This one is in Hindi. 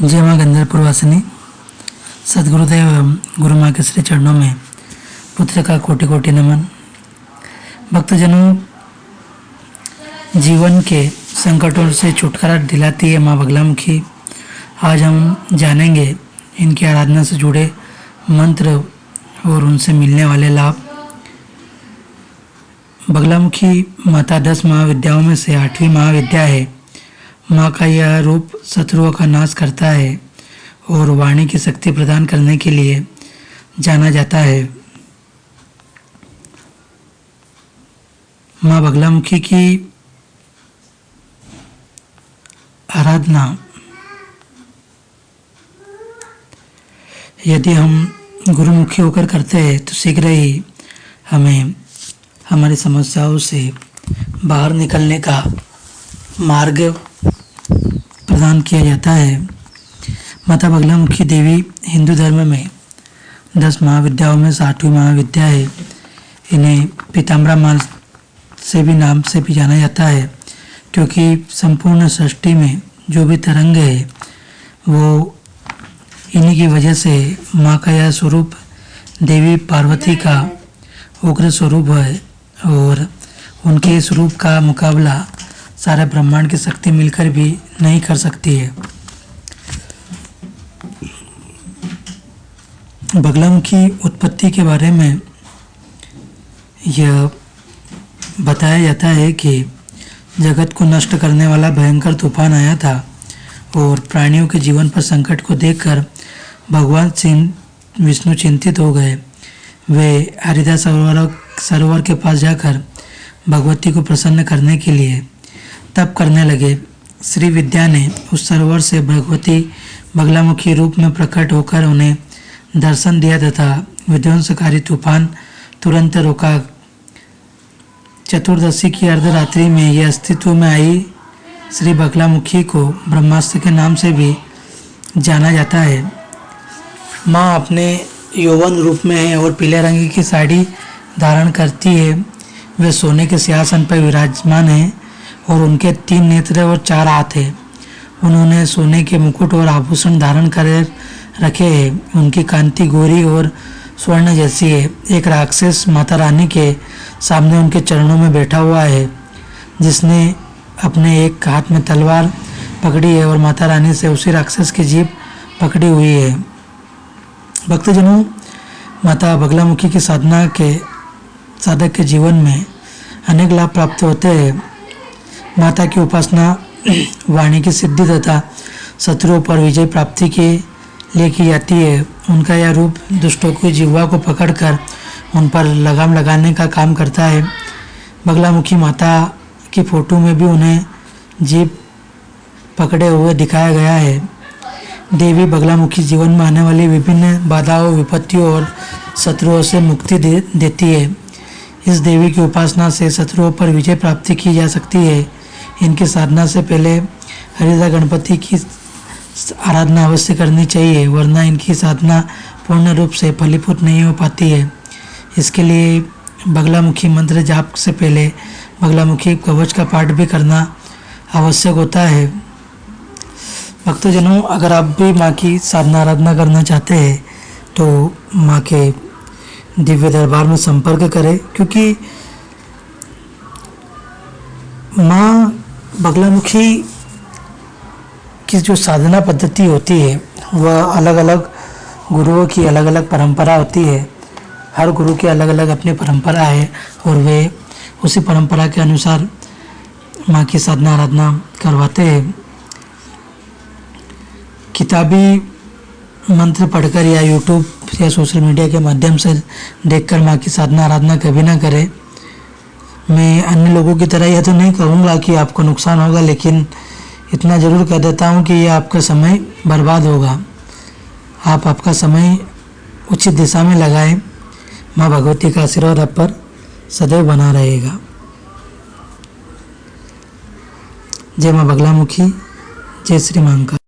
जय माँ गंधर्पुर वासिनी। सदगुरुदेव गुरु माँ के श्री चरणों में पुत्र का कोटि कोटि नमन। भक्तजनों, जीवन के संकटों से छुटकारा दिलाती है माँ बगलामुखी। आज हम जानेंगे इनकी आराधना से जुड़े मंत्र और उनसे मिलने वाले लाभ। बगलामुखी माता 10 महाविद्याओं में से 8वीं महाविद्या है। माँ का यह रूप शत्रुओं का नाश करता है और वाणी की शक्ति प्रदान करने के लिए जाना जाता है। माँ बगलामुखी की आराधना यदि हम गुरुमुखी होकर करते हैं तो शीघ्र ही हमें हमारी समस्याओं से बाहर निकलने का मार्ग प्रदान किया जाता है। माता बगलामुखी देवी हिंदू धर्म में 10 महाविद्याओं में 8वीं महाविद्या है। इन्हें पीताम्बरा माँ से भी नाम से भी जाना जाता है, क्योंकि संपूर्ण सृष्टि में जो भी तरंग है वो इन्हीं की वजह से माँ का यह स्वरूप देवी पार्वती का उग्र स्वरूप है और उनके स्वरूप का मुकाबला सारे ब्रह्मांड की शक्ति मिलकर भी नहीं कर सकती है। बगलामुखी उत्पत्ति के बारे में यह बताया जाता है कि जगत को नष्ट करने वाला भयंकर तूफान आया था और प्राणियों के जीवन पर संकट को देखकर भगवान विष्णु चिंतित हो गए। वे हरिद्वार सरोवर के पास जाकर भगवती को प्रसन्न करने के लिए तप करने लगे। श्री विद्या ने उस सरोवर से भगवती बगलामुखी रूप में प्रकट होकर उन्हें दर्शन दिया तथा विध्वंसकारी तूफान तुरंत रोका। चतुर्दशी की अर्धरात्रि में यह अस्तित्व में आई श्री बगलामुखी को ब्रह्मास्त्र के नाम से भी जाना जाता है। माँ अपने यौवन रूप में है और पीले रंग की साड़ी धारण करती है। वे सोने के सिंहासन पर विराजमान है और उनके 3 नेत्र और 4 हाथ हैं। उन्होंने सोने के मुकुट और आभूषण धारण कर रखे हैं। उनकी कांति गोरी और स्वर्ण जैसी है। एक राक्षस माता रानी के सामने उनके चरणों में बैठा हुआ है, जिसने अपने एक हाथ में तलवार पकड़ी है और माता रानी से उसी राक्षस की जीभ पकड़ी हुई है। भक्तजनों, माता बगलामुखी की साधना के साधक के जीवन में अनेक लाभ प्राप्त होते हैं। माता की उपासना वाणी की सिद्धि तथा शत्रुओं पर विजय प्राप्ति के लिए की जाती है। उनका यह रूप दुष्टों की जिह्वा को पकड़कर उन पर लगाम लगाने का काम करता है। बगलामुखी माता की फोटो में भी उन्हें जीभ पकड़े हुए दिखाया गया है। देवी बगलामुखी जीवन में आने वाली विभिन्न बाधाओं, विपत्तियों और शत्रुओं से मुक्ति देती है। इस देवी की उपासना से शत्रुओं पर विजय प्राप्ति की जा सकती है। इनकी साधना से पहले हरिद्वार गणपति की आराधना अवश्य करनी चाहिए, वरना इनकी साधना पूर्ण रूप से फलीभूत नहीं हो पाती है। इसके लिए बगलामुखी मंत्र जाप से पहले बगलामुखी कवच का पाठ भी करना आवश्यक होता है। भक्तजनों, अगर आप भी माँ की साधना आराधना करना चाहते हैं तो माँ के दिव्य दरबार में संपर्क करें, क्योंकि माँ बगलामुखी की जो साधना पद्धति होती है वह अलग अलग गुरुओं की अलग अलग परंपरा होती है। हर गुरु की अलग अलग अपनी परंपरा है और वे उसी परंपरा के अनुसार माँ की साधना आराधना करवाते हैं। किताबी मंत्र पढ़कर या यूट्यूब या सोशल मीडिया के माध्यम से देखकर माँ की साधना आराधना कभी ना करें। मैं अन्य लोगों की तरह यह तो नहीं कहूँगा कि आपको नुकसान होगा, लेकिन इतना ज़रूर कह देता हूँ कि यह आपका समय बर्बाद होगा। आप आपका समय उचित दिशा में लगाएं। माँ भगवती का आशीर्वाद आप पर सदैव बना रहेगा। जय माँ बगलामुखी, जय श्री माँ का।